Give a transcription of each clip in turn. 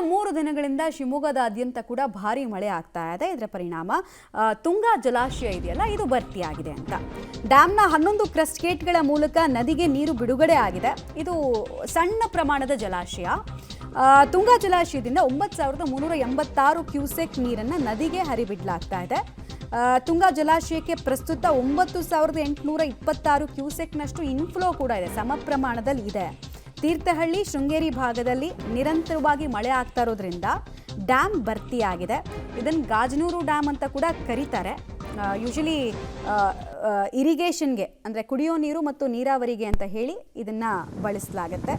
3 ದಿನಗಳಿಂದ ಶಿವಮೊಗ್ಗದಾದ್ಯಂತ ಕೂಡ ಭಾರಿ ಮಳೆ ಆಗ್ತಾ ಇದೆ. ಇದರ ಪರಿಣಾಮ ತುಂಗಾ ಜಲಾಶಯ ಇದೆಯಲ್ಲ ಇದು ಭರ್ತಿಯಾಗಿದೆ ಅಂತ. ಡ್ಯಾಮ್ನ 11 ಕ್ರಸ್ಟ್ ಗೇಟ್ಗಳ ಮೂಲಕ ನದಿಗೆ ನೀರು ಬಿಡುಗಡೆ ಆಗಿದೆ. ಇದು ಸಣ್ಣ ಪ್ರಮಾಣದ ಜಲಾಶಯ. ತುಂಗಾ ಜಲಾಶಯದಿಂದ 9386 ಕ್ಯೂಸೆಕ್ ನೀರನ್ನು ನದಿಗೆ ಹರಿಬಿಡಲಾಗ್ತಾ ಇದೆ. ತುಂಗಾ ಜಲಾಶಯಕ್ಕೆ ಪ್ರಸ್ತುತ 9826 ಕ್ಯೂಸೆಕ್ನಷ್ಟು ಇನ್ಫ್ಲೋ ಕೂಡ ಇದೆ, ಸಮ ಪ್ರಮಾಣದಲ್ಲಿ ಇದೆ. ತೀರ್ಥಹಳ್ಳಿ ಶೃಂಗೇರಿ ಭಾಗದಲ್ಲಿ ನಿರಂತರವಾಗಿ ಮಳೆ ಆಗ್ತಾ ಇರೋದ್ರಿಂದ ಡ್ಯಾಮ್ ಭರ್ತಿಯಾಗಿದೆ. ಇದನ್ನು ಗಾಜನೂರು ಡ್ಯಾಮ್ ಅಂತ ಕೂಡ ಕರೀತಾರೆ. ಯೂಶಲಿ ಇರಿಗೇಷನ್ಗೆ ಅಂದರೆ ಕುಡಿಯೋ ನೀರು ಮತ್ತು ನೀರಾವರಿಗೆ ಅಂತ ಹೇಳಿ ಇದನ್ನು ಬಳಸಲಾಗುತ್ತೆ.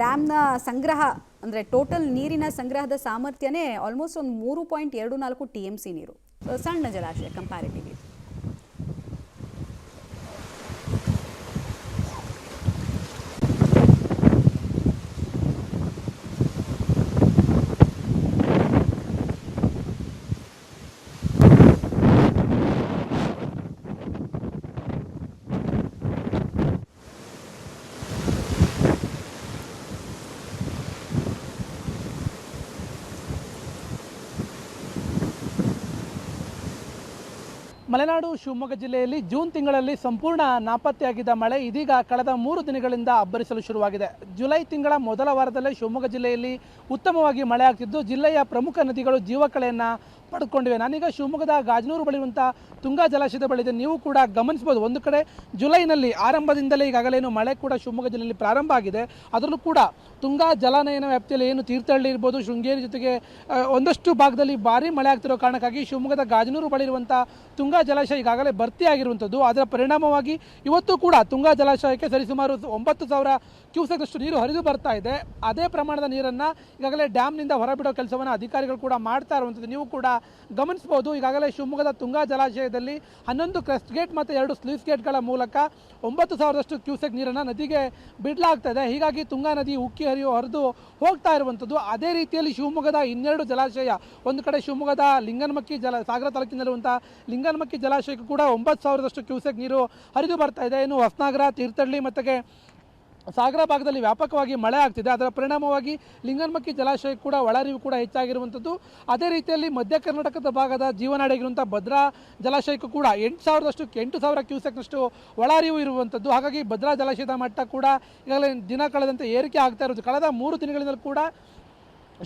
ಡ್ಯಾಮ್ನ ಸಂಗ್ರಹ ಅಂದರೆ ಟೋಟಲ್ ನೀರಿನ ಸಂಗ್ರಹದ ಸಾಮರ್ಥ್ಯನೇ ಆಲ್ಮೋಸ್ಟ್ ಒಂದು 3.24 TMC ನೀರು. ಸಣ್ಣ ಜಲಾಶಯ ಕಂಪ್ಯಾರಿಟಿವ್ಲಿ. ಮಲೆನಾಡು ಶಿವಮೊಗ್ಗ ಜಿಲ್ಲೆಯಲ್ಲಿ ಜೂನ್ ತಿಂಗಳಲ್ಲಿ ಸಂಪೂರ್ಣ ನಾಪತ್ತೆಯಾಗಿದ್ದ ಮಳೆ ಇದೀಗ ಕಳೆದ 3 ದಿನಗಳಿಂದ ಅಬ್ಬರಿಸಲು ಶುರುವಾಗಿದೆ. ಜುಲೈ ತಿಂಗಳ ಮೊದಲ ವಾರದಲ್ಲೇ ಶಿವಮೊಗ್ಗ ಜಿಲ್ಲೆಯಲ್ಲಿ ಉತ್ತಮವಾಗಿ ಮಳೆ ಆಗ್ತಿದ್ದು ಜಿಲ್ಲೆಯ ಪ್ರಮುಖ ನದಿಗಳು ಜೀವಕಳೆಯನ್ನು ಪಡೆದುಕೊಂಡಿವೆ. ನಾನೀಗ ಶಿವಮೊಗ್ಗದ ಗಾಜನೂರು ಬಳಿಯುವಂಥ ತುಂಗಾ ಜಲಾಶಯದ ಬಳಿದೆ. ನೀವು ಕೂಡ ಗಮನಿಸಬಹುದು, ಒಂದು ಕಡೆ ಜುಲೈನಲ್ಲಿ ಆರಂಭದಿಂದಲೇ ಈಗಾಗಲೇನು ಮಳೆ ಕೂಡ ಶಿವಮೊಗ್ಗ ಜಿಲ್ಲೆಯಲ್ಲಿ ಪ್ರಾರಂಭ ಆಗಿದೆ. ಅದರಲ್ಲೂ ಕೂಡ ತುಂಗಾ ಜಲಾನಯನ ವ್ಯಾಪ್ತಿಯಲ್ಲಿ ಏನು ತೀರ್ಥಹಳ್ಳಿ ಇರ್ಬೋದು, ಶೃಂಗೇರಿ ಜೊತೆಗೆ ಒಂದಷ್ಟು ಭಾಗದಲ್ಲಿ ಭಾರಿ ಮಳೆ ಆಗ್ತಿರೋ ಕಾರಣಕ್ಕಾಗಿ ಶಿವಮೊಗ್ಗದ ಗಾಜನೂರು ಬಳಿ ಇರುವಂಥ ತುಂಗಾ ಜಲಾಶಯ ಈಗಾಗಲೇ ಭರ್ತಿಯಾಗಿರುವಂಥದ್ದು. ಅದರ ಪರಿಣಾಮವಾಗಿ ಇವತ್ತು ಕೂಡ ತುಂಗಾ ಜಲಾಶಯಕ್ಕೆ ಸರಿಸುಮಾರು 9000 ಕ್ಯೂಸೆಕ್ನಷ್ಟು ನೀರು ಹರಿದು ಬರ್ತಾ ಇದೆ. ಅದೇ ಪ್ರಮಾಣದ ನೀರನ್ನು ಈಗಾಗಲೇ ಡ್ಯಾಮ್ನಿಂದ ಹೊರಬಿಡೋ ಕೆಲಸವನ್ನು ಅಧಿಕಾರಿಗಳು ಕೂಡ ಮಾಡ್ತಾ ಇರುವಂಥದ್ದು ನೀವು ಕೂಡ ಗಮನಿಸಬಹುದು. ಈಗಾಗಲೇ ಶಿವಮೊಗ್ಗದ ತುಂಗಾ ಜಲಾಶಯದಲ್ಲಿ 11 ಕ್ರಸ್ಟ್ ಗೇಟ್ ಮತ್ತು 2 ಸ್ಲೂಸ್ ಗೇಟ್ಗಳ ಮೂಲಕ 9000 ಕ್ಯೂಸೆಕ್ ನೀರನ್ನು ನದಿಗೆ ಬಿಡಲಾಗ್ತದೆ. ಹೀಗಾಗಿ ತುಂಗಾ ನದಿ ಉಕ್ಕಿ ಹರಿದು ಹೋಗ್ತಾ ಇರುವಂಥದ್ದು. ಅದೇ ರೀತಿಯಲ್ಲಿ ಶಿವಮೊಗ್ಗದ 12 ಜಲಾಶಯ, ಒಂದು ಕಡೆ ಶಿವಮೊಗ್ಗದ ಲಿಂಗನಮಕ್ಕಿ ಸಾಗರ ತಾಲೂಕಿನಲ್ಲಿರುವಂಥ ಲಿಂಗನಮಕ್ಕಿ ಜಲಾಶಯಕ್ಕೂ ಕೂಡ 9000 ಕ್ಯೂಸೆಕ್ ನೀರು ಹರಿದು ಬರ್ತಾ ಇದೆ. ಇನ್ನು ಹೊಸನಗರ, ತೀರ್ಥಹಳ್ಳಿ ಮತ್ತು ಸಾಗರ ಭಾಗದಲ್ಲಿ ವ್ಯಾಪಕವಾಗಿ ಮಳೆ ಆಗ್ತಿದೆ. ಅದರ ಪರಿಣಾಮವಾಗಿ ಲಿಂಗನಮಕ್ಕಿ ಜಲಾಶಯ ಕೂಡ ಒಳಹರಿವು ಕೂಡ ಹೆಚ್ಚಾಗಿರುವಂಥದ್ದು. ಅದೇ ರೀತಿಯಲ್ಲಿ ಮಧ್ಯ ಕರ್ನಾಟಕದ ಭಾಗದ ಜೀವನಾಡಿಯಾಗಿರುವಂಥ ಭದ್ರಾ ಜಲಾಶಯಕ್ಕೂ ಕೂಡ 8000 ಕ್ಯೂಸೆಕ್ನಷ್ಟು ಒಳಹರಿವು ಇರುವಂಥದ್ದು. ಹಾಗಾಗಿ ಭದ್ರಾ ಜಲಾಶಯದ ಮಟ್ಟ ಕೂಡ ಈಗಾಗಲೇ ದಿನ ಕಳೆದಂತೆ ಏರಿಕೆ ಆಗ್ತಾ ಇರೋದು. ಕಳೆದ 3 ದಿನಗಳಿಂದಲೂ ಕೂಡ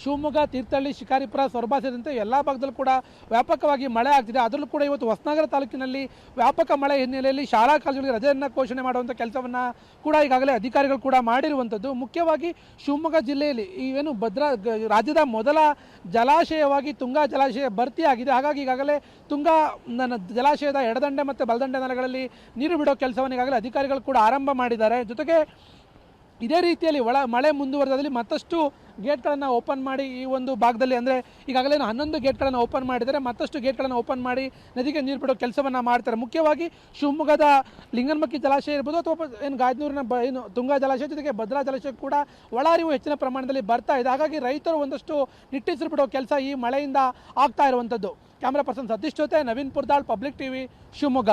ಶಿವಮೊಗ್ಗ, ತೀರ್ಥಹಳ್ಳಿ, ಶಿಕಾರಿಪುರ, ಸೊರಬ ಸೇರಿದಂತೆ ಎಲ್ಲ ಭಾಗದಲ್ಲೂ ಕೂಡ ವ್ಯಾಪಕವಾಗಿ ಮಳೆ ಆಗ್ತಿದೆ. ಅದರಲ್ಲೂ ಕೂಡ ಇವತ್ತು ಹೊಸನಗರ ತಾಲೂಕಿನಲ್ಲಿ ವ್ಯಾಪಕ ಮಳೆ ಹಿನ್ನೆಲೆಯಲ್ಲಿ ಶಾಲಾ ಕಾಲೇಜುಗಳಿಗೆ ರಜೆಯನ್ನು ಘೋಷಣೆ ಮಾಡುವಂಥ ಕೆಲಸವನ್ನು ಕೂಡ ಈಗಾಗಲೇ ಅಧಿಕಾರಿಗಳು ಕೂಡ ಮಾಡಿರುವಂಥದ್ದು. ಮುಖ್ಯವಾಗಿ ಶಿವಮೊಗ್ಗ ಜಿಲ್ಲೆಯಲ್ಲಿ ಏನು ಭದ್ರಾ ರಾಜ್ಯದ ಮೊದಲ ಜಲಾಶಯವಾಗಿ ತುಂಗಾ ಜಲಾಶಯ ಭರ್ತಿಯಾಗಿದೆ. ಹಾಗಾಗಿ ಈಗಾಗಲೇ ತುಂಗಾ ಜಲಾಶಯದ ಎಡದಂಡೆ ಮತ್ತು ಬಲದಂಡೆ ನೆಲೆಗಳಲ್ಲಿ ನೀರು ಬಿಡೋ ಕೆಲಸವನ್ನು ಈಗಾಗಲೇ ಅಧಿಕಾರಿಗಳು ಕೂಡ ಆರಂಭ ಮಾಡಿದ್ದಾರೆ. ಜೊತೆಗೆ ಇದೇ ರೀತಿಯಲ್ಲಿ ಮಳೆ ಮುಂದುವರೆದಲ್ಲಿ ಮತ್ತಷ್ಟು ಗೇಟ್ಗಳನ್ನು ಓಪನ್ ಮಾಡಿ ಈ ಒಂದು ಭಾಗದಲ್ಲಿ ಅಂದರೆ ಈಗಾಗಲೇ 11 ಗೇಟ್ಗಳನ್ನು ಓಪನ್ ಮಾಡಿದರೆ ಮತ್ತಷ್ಟು ಗೇಟ್ಗಳನ್ನು ಓಪನ್ ಮಾಡಿ ನದಿಗೆ ನೀರು ಬಿಡೋ ಕೆಲಸವನ್ನು ಮಾಡ್ತಾರೆ. ಮುಖ್ಯವಾಗಿ ಶಿವಮೊಗ್ಗದ ಲಿಂಗನಮಕ್ಕಿ ಜಲಾಶಯ ಇರ್ಬೋದು ಅಥವಾ ಏನು ಗಾಜನೂರಿನ ಏನು ತುಂಗಾ ಜಲಾಶಯ ಜೊತೆಗೆ ಭದ್ರಾ ಜಲಾಶಯ ಕೂಡ ಒಳಹರಿವು ಹೆಚ್ಚಿನ ಪ್ರಮಾಣದಲ್ಲಿ ಬರ್ತಾ ಇದೆ. ಹಾಗಾಗಿ ರೈತರು ಒಂದಷ್ಟು ನಿಟ್ಟುಸಿರು ಬಿಡೋ ಕೆಲಸ ಈ ಮಳೆಯಿಂದ ಆಗ್ತಾ ಇರುವಂಥದ್ದು. ಕ್ಯಾಮ್ರಾ ಪರ್ಸನ್ ಸತೀಶ್ ಜೊತೆ ನವೀನ್ ಪುರ್ದಾಳ್, ಪಬ್ಲಿಕ್ ಟಿವಿ, ಶಿವಮೊಗ್ಗ.